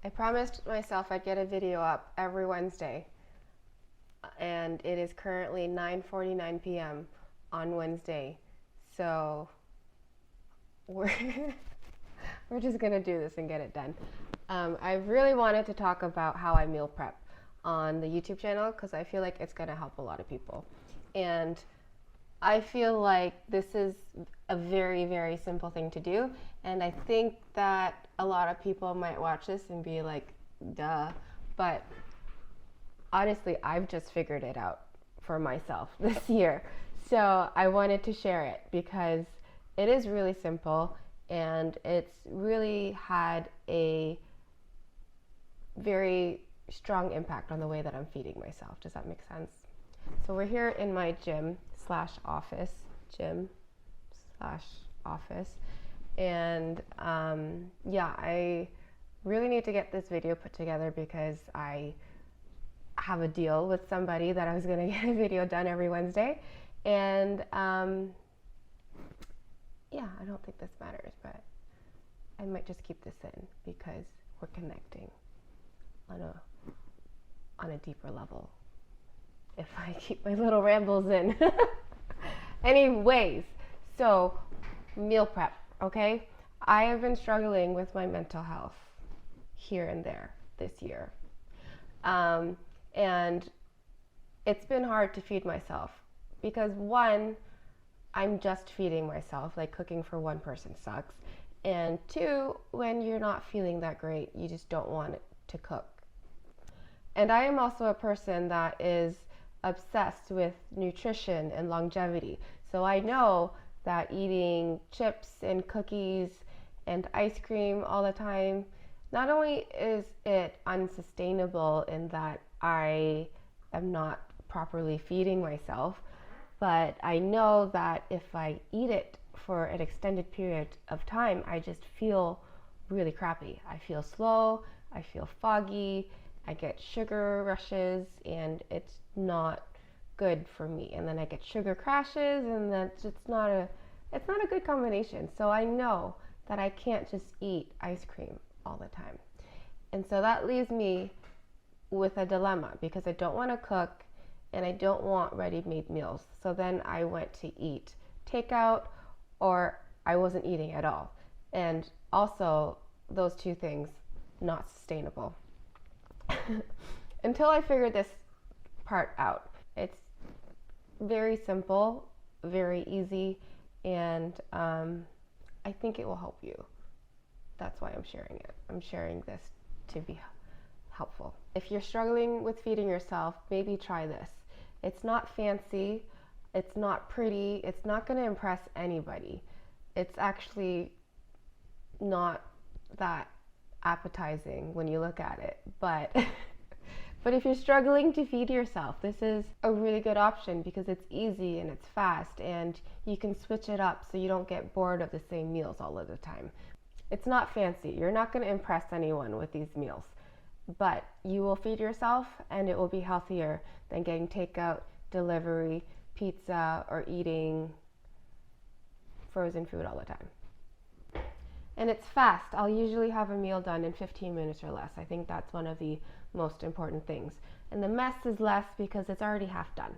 I promised myself I'd get a video up every Wednesday, and it is currently 9:49 p.m. on Wednesday. So we're we're just gonna do this and get it done. I really wanted to talk about how I meal prep on the YouTube channel because I feel like it's gonna help a lot of people. And I feel like this is a very, very simple thing to do. And I think that a lot of people might watch this and be like, duh. But honestly, I've just figured it out for myself this year. So I wanted to share it because it is really simple and it's really had a very strong impact on the way that I'm feeding myself. Does that make sense? So we're here in my gym/office, and yeah, I really need to get this video put together because I have a deal with somebody that I was going to get a video done every Wednesday, and yeah, I don't think this matters, but I might just keep this in because we're connecting on a deeper level if I keep my little rambles in. Anyways, so meal prep, okay? I have been struggling with my mental health here and there this year. And it's been hard to feed myself because one, I'm just feeding myself, like cooking for one person sucks. And two, when you're not feeling that great, you just don't want to cook. And I am also a person that is obsessed with nutrition and longevity. So I know that eating chips and cookies and ice cream all the time, not only is it unsustainable in that I am not properly feeding myself, but I know that if I eat it for an extended period of time, I just feel really crappy. I feel slow, I feel foggy, I get sugar rushes, and it's not good for me. And then I get sugar crashes, and it's not a good combination. So I know that I can't just eat ice cream all the time. And so that leaves me with a dilemma because I don't want to cook and I don't want ready-made meals. So then I went to eat takeout or I wasn't eating at all. And also those two things, not sustainable. Until I figured this part out. It's very simple, very easy, and I think it will help you. That's why I'm sharing it. I'm sharing this to be helpful. If you're struggling with feeding yourself, maybe try this. It's not fancy, it's not pretty, it's not going to impress anybody. It's actually not that appetizing when you look at it, but if you're struggling to feed yourself, this is a really good option because it's easy and it's fast and you can switch it up so you don't get bored of the same meals all of the time. It's not fancy. You're not going to impress anyone with these meals, but you will feed yourself and it will be healthier than getting takeout, delivery, pizza, or eating frozen food all the time. And it's fast. I'll usually have a meal done in 15 minutes or less. I think that's one of the most important things. And the mess is less because it's already half done.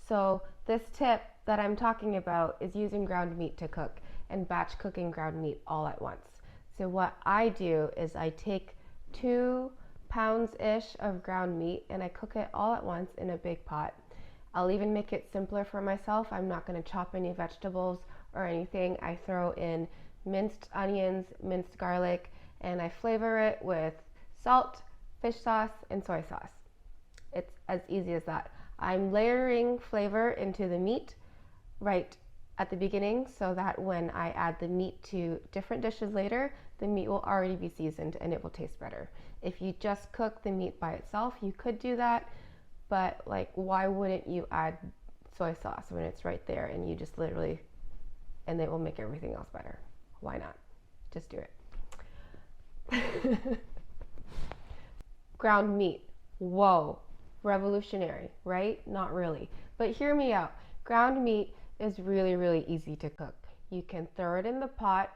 So this tip that I'm talking about is using ground meat to cook and batch cooking ground meat all at once. So what I do is I take 2 pounds-ish of ground meat and I cook it all at once in a big pot. I'll even make it simpler for myself. I'm not going to chop any vegetables or anything. I throw in minced onions, minced garlic, and I flavor it with salt, fish sauce, and soy sauce. It's as easy as that. I'm layering flavor into the meat right at the beginning so that when I add the meat to different dishes later, the meat will already be seasoned and it will taste better. If you just cook the meat by itself, you could do that, but like, why wouldn't you add soy sauce when it's right there and you just literally, and it will make everything else better. Why not? Just do it. Ground meat. Whoa. Revolutionary, right? Not really. But hear me out. Ground meat is really, really easy to cook. You can throw it in the pot,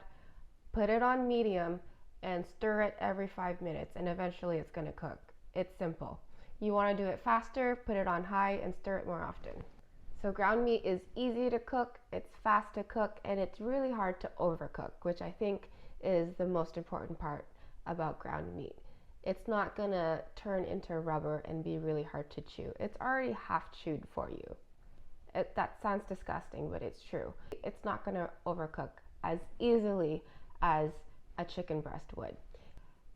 put it on medium, and stir it every 5 minutes, and eventually it's going to cook. It's simple. You want to do it faster, put it on high and stir it more often. So ground meat is easy to cook, it's fast to cook, and it's really hard to overcook, which I think is the most important part about ground meat. It's not going to turn into rubber and be really hard to chew. It's already half chewed for you. That sounds disgusting, but it's true. It's not going to overcook as easily as a chicken breast would.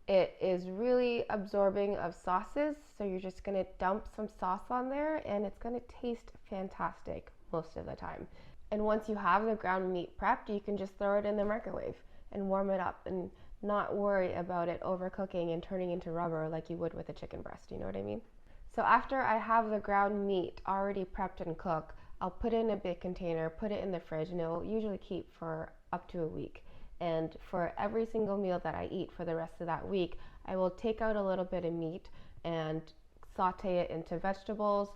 It is really absorbing of sauces, so you're just going to dump some sauce on there and it's going to taste fantastic most of the time. And once you have the ground meat prepped, you can just throw it in the microwave and warm it up and not worry about it overcooking and turning into rubber like you would with a chicken breast. You know what I mean? So after I have the ground meat already prepped and cooked, I'll put it in a big container, put it in the fridge, and it will usually keep for up to a week. And for every single meal that I eat for the rest of that week, I will take out a little bit of meat and saute it into vegetables.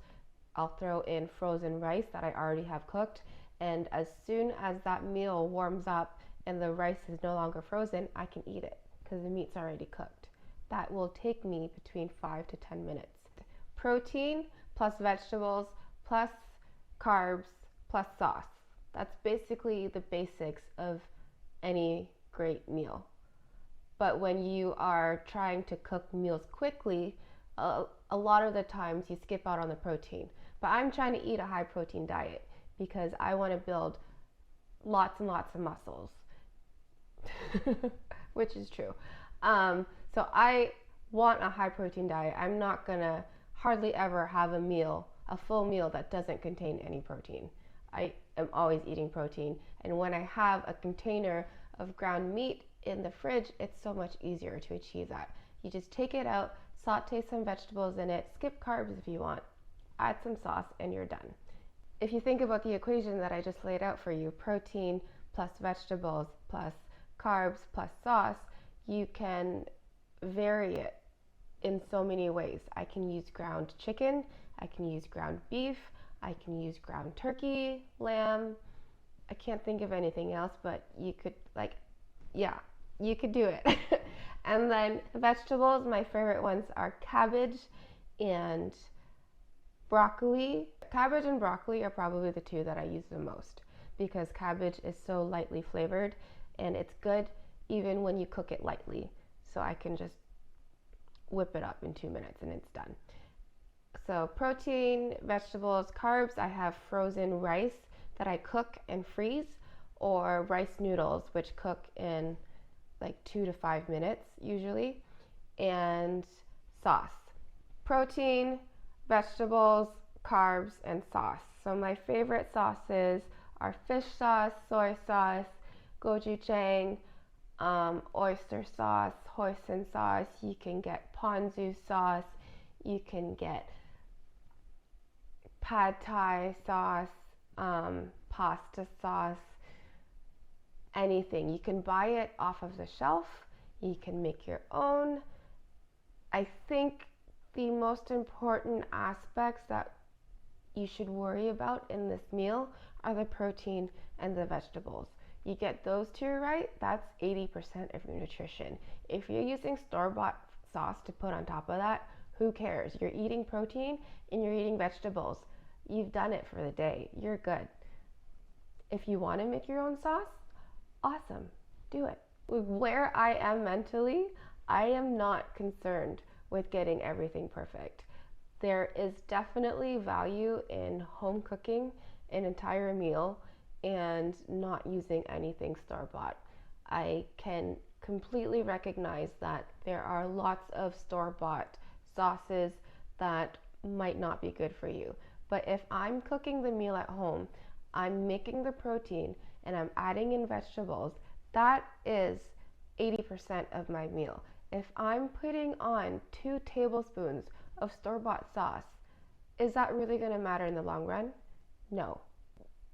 I'll throw in frozen rice that I already have cooked. And as soon as that meal warms up and the rice is no longer frozen, I can eat it because the meat's already cooked. That will take me between 5 to 10 minutes. Protein plus vegetables plus carbs plus sauce. That's basically the basics of any great meal. But when you are trying to cook meals quickly, a lot of the times you skip out on the protein. But I'm trying to eat a high protein diet because I want to build lots and lots of muscles, which is true. So I want a high protein diet. I'm not gonna hardly ever have a full meal that doesn't contain any protein. I am always eating protein, and when I have a container of ground meat in the fridge, it's so much easier to achieve that. You just take it out, saute some vegetables in it, skip carbs if you want, add some sauce, and you're done. If you think about the equation that I just laid out for you, protein plus vegetables plus carbs plus sauce, you can vary it in so many ways. I can use ground chicken, I can use ground beef, I can use ground turkey, lamb. I can't think of anything else, but you could you could do it. And then vegetables, my favorite ones are cabbage and broccoli. Cabbage and broccoli are probably the two that I use the most because cabbage is so lightly flavored and it's good even when you cook it lightly. So I can just whip it up in 2 minutes and it's done. So protein, vegetables, carbs, I have frozen rice that I cook and freeze, or rice noodles, which cook in like 2 to 5 minutes usually, and sauce. Protein, vegetables, carbs, and sauce. So my favorite sauces are fish sauce, soy sauce, gochujang, oyster sauce, hoisin sauce. You can get ponzu sauce. You can get pad thai sauce, pasta sauce, anything. You can buy it off of the shelf. You can make your own. I think the most important aspects that you should worry about in this meal are the protein and the vegetables. You get those two right, that's 80% of your nutrition. If you're using store-bought sauce to put on top of that, who cares? You're eating protein and you're eating vegetables. You've done it for the day. You're good. If you want to make your own sauce, awesome. Do it. Where I am mentally, I am not concerned with getting everything perfect. There is definitely value in home cooking an entire meal and not using anything store-bought. I can completely recognize that there are lots of store-bought sauces that might not be good for you. But if I'm cooking the meal at home, I'm making the protein and I'm adding in vegetables, that is 80% of my meal. If I'm putting on 2 tablespoons of store-bought sauce, is that really going to matter in the long run? No.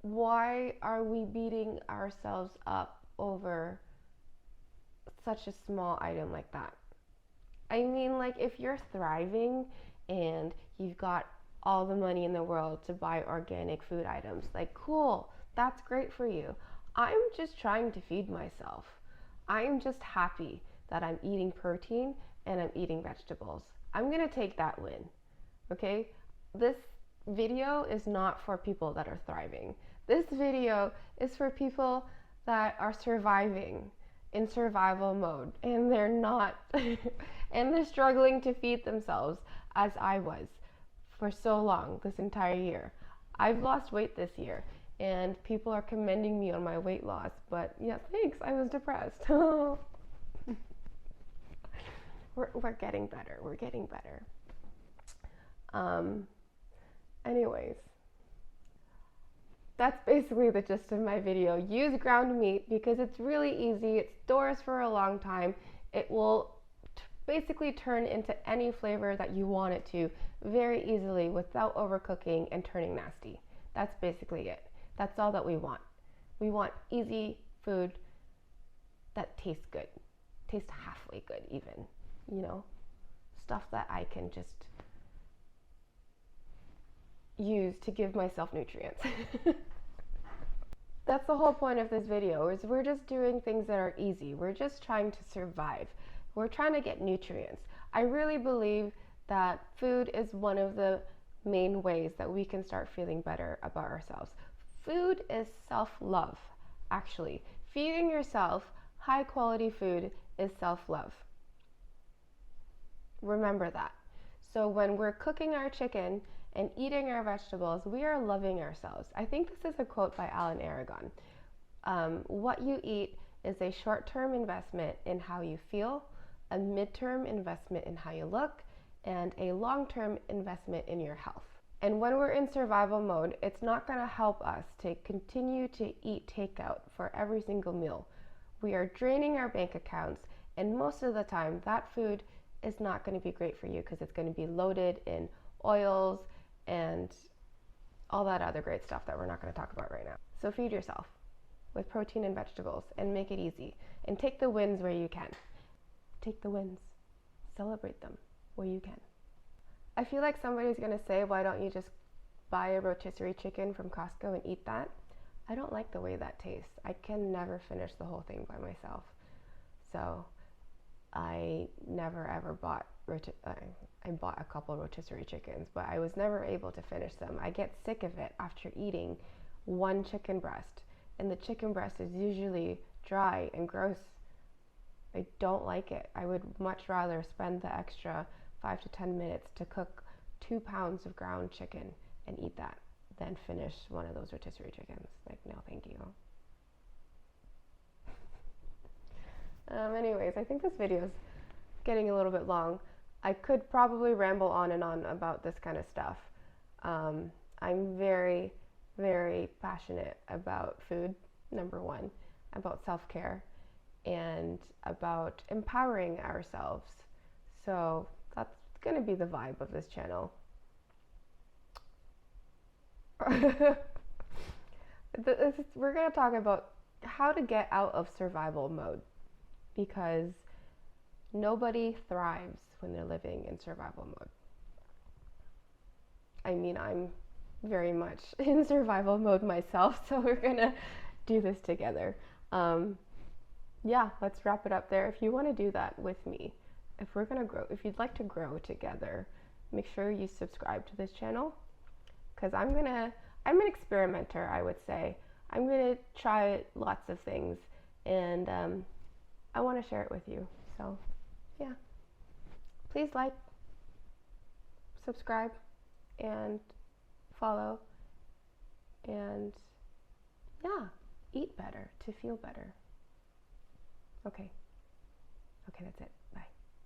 Why are we beating ourselves up over such a small item like that? I mean, like, if you're thriving and you've got all the money in the world to buy organic food items, like, cool, that's great for you. I'm just trying to feed myself. I'm just happy that I'm eating protein and I'm eating vegetables. I'm gonna take that win, okay? This video is not for people that are thriving. This video is for people that are surviving in survival mode and they're not, and they're struggling to feed themselves as I was for so long, this entire year. I've lost weight this year and people are commending me on my weight loss, but yeah, thanks, I was depressed. We're getting better, we're getting better. Anyways, that's basically the gist of my video. Use ground meat because it's really easy, it stores for a long time, it will basically turn into any flavor that you want it to very easily without overcooking and turning nasty. That's basically it. That's all that we want. We want easy food that tastes good, tastes halfway good even, you know, stuff that I can just use to give myself nutrients. That's the whole point of this video, is we're just doing things that are easy. We're just trying to survive. We're trying to get nutrients. I really believe that food is one of the main ways that we can start feeling better about ourselves. Food is self-love, actually. Feeding yourself high quality food is self-love. Remember that. So when we're cooking our chicken and eating our vegetables, we are loving ourselves. I think this is a quote by Alan Aragon. What you eat is a short-term investment in how you feel, a mid-term investment in how you look, and a long-term investment in your health. And when we're in survival mode, it's not going to help us to continue to eat takeout for every single meal. We are draining our bank accounts, and most of the time that food is not going to be great for you because it's going to be loaded in oils and all that other great stuff that we're not going to talk about right now. So feed yourself with protein and vegetables and make it easy, and take the wins where you can. Take the wins, celebrate them where you can. I feel like somebody's going to say, why don't you just buy a rotisserie chicken from Costco and eat that? I don't like the way that tastes. I can never finish the whole thing by myself. So I never ever bought, I bought a couple rotisserie chickens, but I was never able to finish them. I get sick of it after eating one chicken breast, and the chicken breast is usually dry and gross. I don't like it. I would much rather spend the extra 5 to 10 minutes to cook 2 pounds of ground chicken and eat that than finish one of those rotisserie chickens. Like, no, thank you. Anyways, I think this video is getting a little bit long. I could probably ramble on and on about this kind of stuff. I'm very, very passionate about food, number one, about self-care, and about empowering ourselves. So that's going to be the vibe of this channel. We're going to talk about how to get out of survival mode, because nobody thrives when they're living in survival mode. I mean, I'm very much in survival mode myself, so we're going to do this together. Yeah, let's wrap it up there. If you want to do that with me, if we're going to grow, if you'd like to grow together, make sure you subscribe to this channel, because I'm an experimenter, I would say. I'm going to try lots of things, and I want to share it with you. So, yeah. Please like, subscribe, and follow, and yeah, eat better to feel better. Okay, that's it. Bye.